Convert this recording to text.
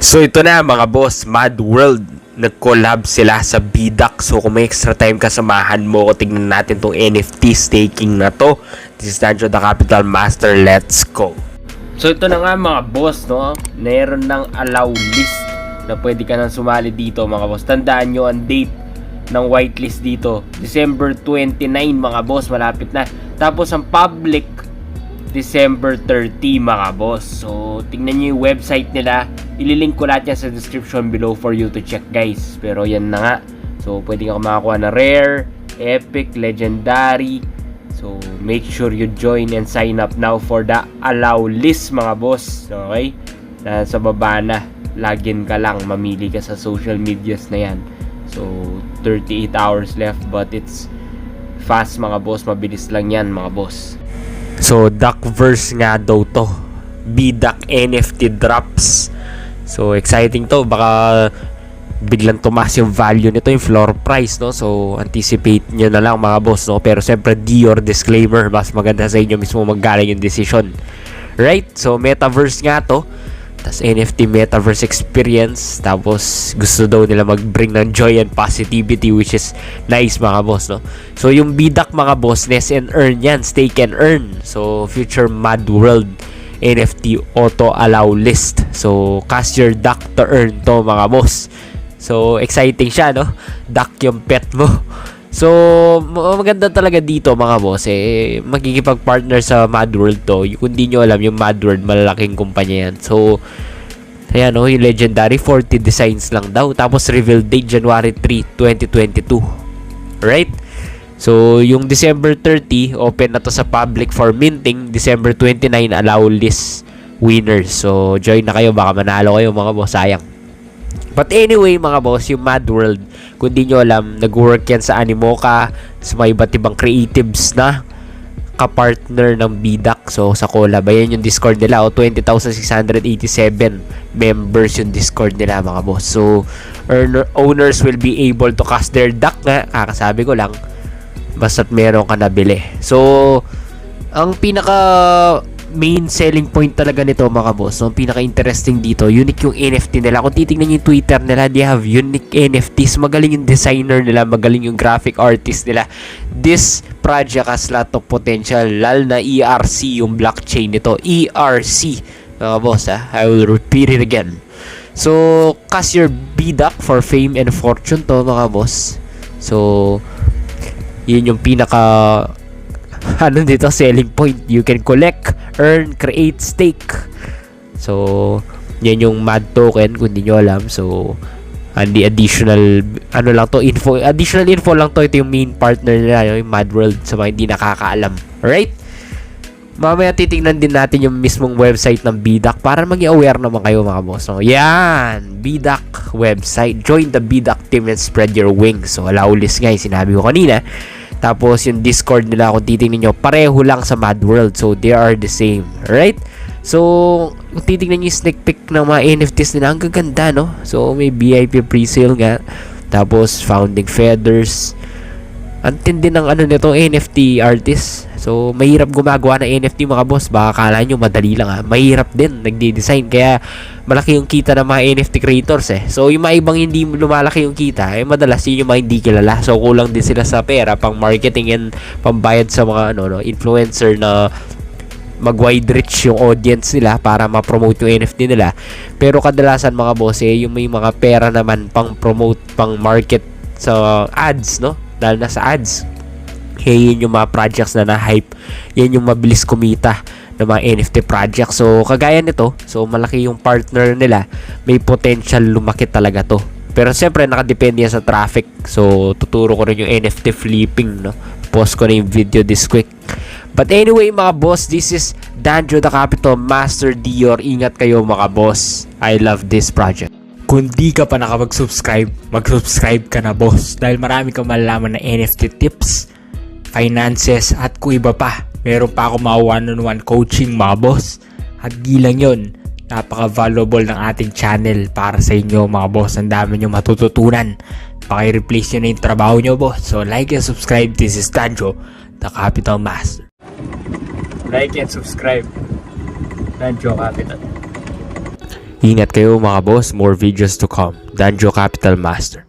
So ito na mga boss, MADworld, nag-collab sila sa B.DUCKS. So kung may extra time ka, samahan mo ko, tignan natin tong NFT staking na to. This is Danjo the Capital Master, let's go. So ito na nga mga boss, no? Meron ng allow list na pwede ka nang sumali dito mga boss. Tandaan nyo ang date ng whitelist dito, December 29 mga boss, malapit na. Tapos ang public, December 30 mga boss. So tingnan nyo yung website nila, ililink ko lahat yan sa description below for you to check guys. Pero yan na nga, so pwede ka makakuha na rare, epic, legendary. So make sure you join and sign up now for the allow list mga boss. Okay, sa baba na, login ka lang, mamili ka sa social medias na yan. So 38 hours left, but it's fast mga boss, mabilis lang yan mga boss. So Duckverse nga daw to, B.Duck NFT drops. So exciting to, baka biglang tumaas yung value nito, yung floor price, no? So anticipate nyo na lang mga boss, no? Pero siyempre your disclaimer, mas maganda sa inyo mismo maggaling yung decision, right? So metaverse nga to, tas NFT metaverse experience, tapos gusto daw nila mag-bring ng joy and positivity, which is nice mga boss, no? So yung B.Duck mga boss, nest and earn yan, stake and earn. So future MADworld NFT auto allow list. So cast your duck to earn to mga boss. So exciting siya, no? Duck yung pet mo. So maganda talaga dito mga boss, magkikipag-partner sa MADworld to. Kung di nyo alam, yung MADworld, malalaking kumpanya yan. So ayan, no, yung legendary 40 designs lang daw, tapos reveal date January 3, 2022, right? So yung December 30 open na to sa public for minting. December 29 allow list winners. So join na kayo, baka manalo kayo mga boss, sayang. But anyway mga boss, yung MADworld, kung di nyo alam, nag-work yan sa Animoca, sa mga iba't ibang creatives na kapartner ng B.Duck. So sa collab, ayan yung Discord nila, 20,687 members yung Discord nila mga boss. So owners will be able to cast their duck nga, kakasabi ko lang, basta't meron ka nabili. So ang pinaka main selling point talaga nito mga boss, so ang pinaka interesting dito, unique yung NFT nila. Kung titignan nyo yung Twitter nila, they have unique NFTs. Magaling yung designer nila, magaling yung graphic artist nila. This project has lot of potential, lalo na ERC yung blockchain nito. ERC mga boss, I will repeat it again. So cast your B.Duck for fame and fortune to mga boss. So yun yung pinaka dito selling point. You can collect, earn, create, stake. So yan yung MAD token kung di nyo alam. So the additional lang to, additional info lang to. Ito yung main partner nila, yung MADworld, sa mga hindi nakakaalam. Alright, mamaya titingnan din natin yung mismong website ng B.Duck para maging aware naman kayo mga boss. So yan, B.Duck website. Join the B.Duck team and spread your wings. So allow list nga yung sinabi ko kanina. Tapos yung Discord nila, kung titingnan nyo, pareho lang sa MADworld. So they are the same, right? So kung titingnan nyo yung sneak peek ng mga NFTs nila, ang gaganda, no? So may VIP pre-sale nga, tapos founding feathers. Ang tindi ng nito, NFT artist. So mahirap gumagawa ng NFT mga boss. Baka akala nyo madali lang, mahirap din nagde-design, kaya malaki yung kita ng mga NFT creators So yung mga ibang hindi lumalaki yung kita, madalas yun yung mga hindi kilala. So kulang din sila sa pera pang marketing and pambayad sa mga influencer na mag-wide reach yung audience nila para ma-promote yung NFT nila. Pero kadalasan mga boss, yung may mga pera naman pang promote, pang market sa ads, no? Dahil na sa ads, yun yung mga projects na na-hype, yan yung mabilis kumita ng mga NFT projects. So kagaya nito, so malaki yung partner nila, may potential lumaki talaga to. Pero siyempre nakadepende yan sa traffic. So tuturo ko rin yung NFT flipping, no? Post ko na yung video this quick. But anyway mga boss, this is Danjo the Capital Master Dior. Ingat kayo mga boss, I love this project. Kung di ka pa nakapag-subscribe, mag-subscribe ka na boss, dahil marami kang malalaman na NFT tips, finances, at kung iba pa. Meron pa ako mga one-on-one coaching mga boss. At di lang yun, napaka-valuable ng ating channel para sa inyo mga boss. Ang dami nyo matututunan. Paki-replace nyo na yung trabaho nyo boss. So like and subscribe. This is Danjo the Capital Master. Like and subscribe, Danjo Capital. Ingat kayo mga boss, more videos to come. Danjo Capital Master.